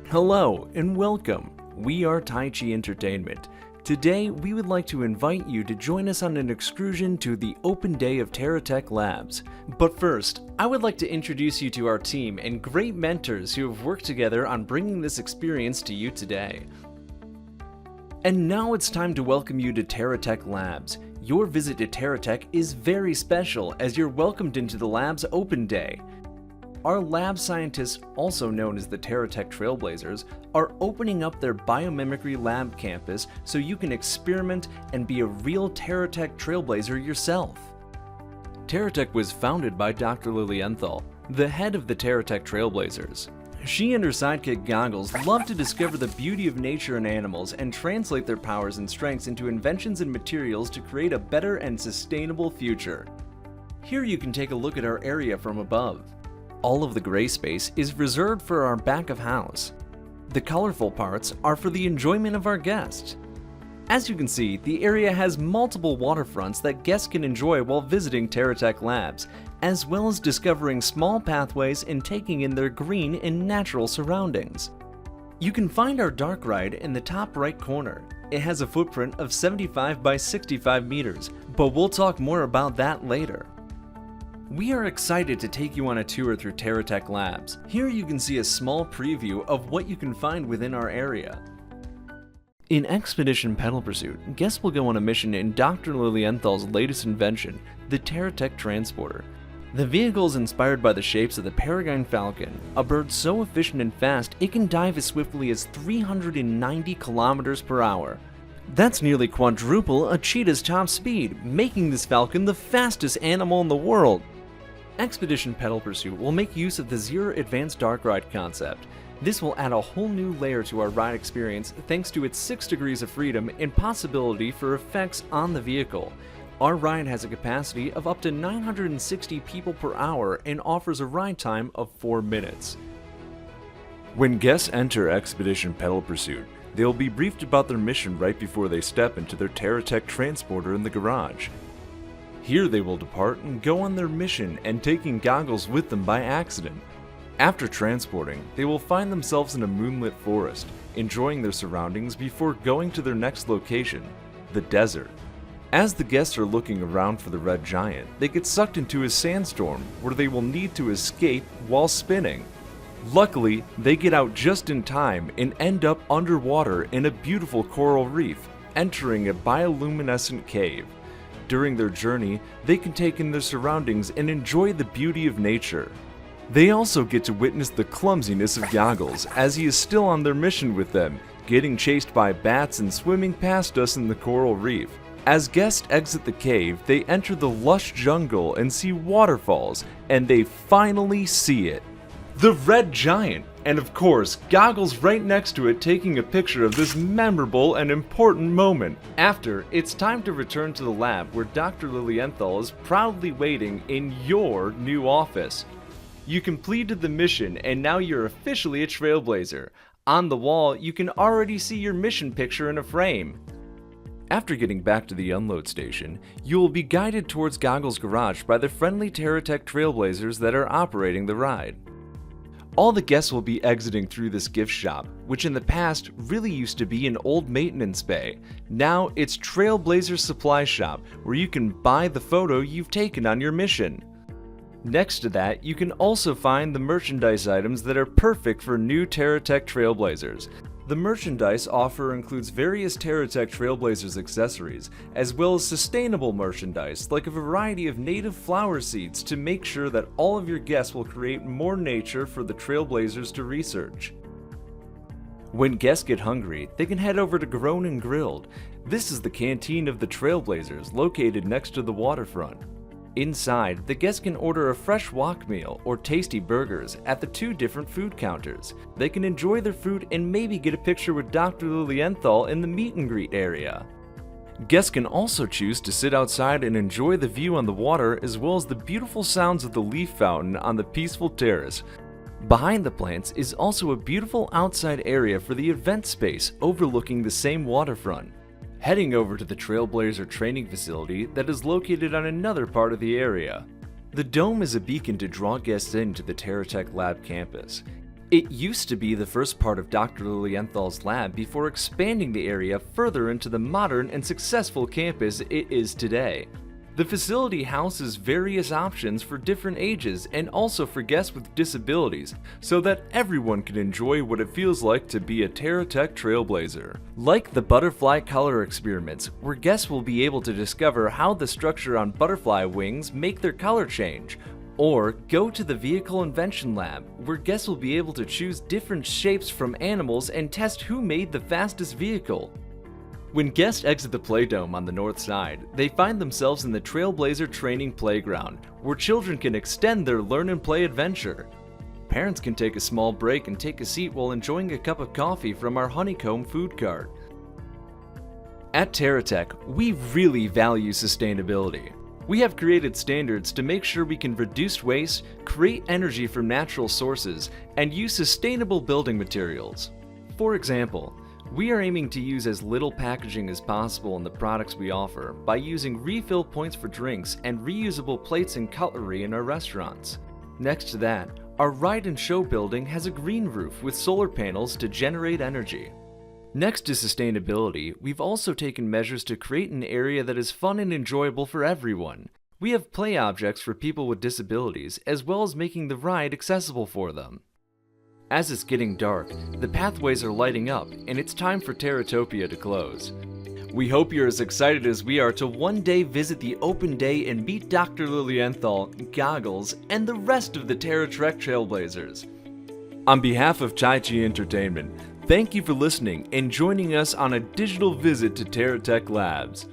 Hello and welcome. We are Tyche Entertainment. Today, we would like to invite you to join us on an excursion to the open day of TerraTech Labs. But first, I would like to introduce you to our team and great mentors who have worked together on bringing this experience to you today. And now it's time to welcome you to TerraTech Labs. Your visit to TerraTech is very special as you're welcomed into the lab's open day. Our lab scientists, also known as the TerraTech Trailblazers, are opening up their biomimicry lab campus so you can experiment and be a real TerraTech Trailblazer yourself. TerraTech was founded by Dr. Lilienthal, the head of the TerraTech Trailblazers. She and her sidekick Goggles love to discover the beauty of nature and animals and translate their powers and strengths into inventions and materials to create a better and sustainable future. Here you can take a look at our area from above. All of the gray space is reserved for our back of house. The colorful parts are for the enjoyment of our guests. As you can see, the area has multiple waterfronts that guests can enjoy while visiting TerraTech Labs, as well as discovering small pathways and taking in their green and natural surroundings. You can find our dark ride in the top right corner. It has a footprint of 75 by 65 meters, but we'll talk more about that later. We are excited to take you on a tour through TerraTech Labs. Here you can see a small preview of what you can find within our area. In Expedition Pedal Pursuit, guests will go on a mission in Dr. Lilienthal's latest invention, the TerraTech Transporter. The vehicle is inspired by the shapes of the peregrine falcon, a bird so efficient and fast it can dive as swiftly as 390 kilometers per hour. That's nearly quadruple a cheetah's top speed, making this falcon the fastest animal in the world. Expedition Pedal Pursuit will make use of the Zero Advanced Dark Ride concept. This will add a whole new layer to our ride experience thanks to its 6 degrees of freedom and possibility for effects on the vehicle. Our ride has a capacity of up to 960 people per hour and offers a ride time of 4 minutes. When guests enter Expedition Pedal Pursuit, they will be briefed about their mission right before they step into their TerraTech transporter in the garage. Here they will depart and go on their mission and taking Goggles with them by accident. After transporting, they will find themselves in a moonlit forest, enjoying their surroundings before going to their next location, the desert. As the guests are looking around for the red giant, they get sucked into a sandstorm where they will need to escape while spinning. Luckily, they get out just in time and end up underwater in a beautiful coral reef, entering a bioluminescent cave. During their journey, they can take in their surroundings and enjoy the beauty of nature. They also get to witness the clumsiness of Goggles as he is still on their mission with them, getting chased by bats and swimming past us in the coral reef. As guests exit the cave, they enter the lush jungle and see waterfalls, and they finally see it. The red giant, and of course, Goggles right next to it taking a picture of this memorable and important moment. After, it's time to return to the lab where Dr. Lilienthal is proudly waiting in your new office. You completed the mission and now you're officially a Trailblazer. On the wall, you can already see your mission picture in a frame. After getting back to the unload station, you will be guided towards Goggles' garage by the friendly TerraTech Trailblazers that are operating the ride. All the guests will be exiting through this gift shop, which in the past really used to be an old maintenance bay. Now it's Trailblazer Supply Shop, where you can buy the photo you've taken on your mission. Next to that, you can also find the merchandise items that are perfect for new TerraTech Trailblazers. The merchandise offer includes various TerraTech Trailblazers accessories, as well as sustainable merchandise like a variety of native flower seeds to make sure that all of your guests will create more nature for the Trailblazers to research. When guests get hungry, they can head over to Grown and Grilled. This is the canteen of the Trailblazers located next to the waterfront. Inside, the guests can order a fresh wok meal or tasty burgers at the 2 different food counters. They can enjoy their food and maybe get a picture with Dr. Lilienthal in the meet and greet area. Guests can also choose to sit outside and enjoy the view on the water as well as the beautiful sounds of the leaf fountain on the peaceful terrace. Behind the plants is also a beautiful outside area for the event space overlooking the same waterfront. Heading over to the Trailblazer training facility that is located on another part of the area. The dome is a beacon to draw guests into the TerraTech Lab campus. It used to be the first part of Dr. Lilienthal's lab before expanding the area further into the modern and successful campus it is today. The facility houses various options for different ages and also for guests with disabilities, so that everyone can enjoy what it feels like to be a TerraTech Trailblazer. Like the butterfly color experiments, where guests will be able to discover how the structure on butterfly wings make their color change, or go to the Vehicle Invention Lab, where guests will be able to choose different shapes from animals and test who made the fastest vehicle. When guests exit the Playdome on the north side, they find themselves in the Trailblazer Training Playground, where children can extend their learn and play adventure. Parents can take a small break and take a seat while enjoying a cup of coffee from our honeycomb food cart. At TerraTech, we really value sustainability. We have created standards to make sure we can reduce waste, create energy from natural sources, and use sustainable building materials. For example, we are aiming to use as little packaging as possible in the products we offer by using refill points for drinks and reusable plates and cutlery in our restaurants. Next to that, our ride and show building has a green roof with solar panels to generate energy. Next to sustainability, we've also taken measures to create an area that is fun and enjoyable for everyone. We have play objects for people with disabilities, as well as making the ride accessible for them. As it's getting dark, the pathways are lighting up, and it's time for Terratopia to close. We hope you're as excited as we are to one day visit the open day and meet Dr. Lilienthal, Goggles, and the rest of the TerraTech Trailblazers. On behalf of Tyche Entertainment, thank you for listening and joining us on a digital visit to TerraTech Labs.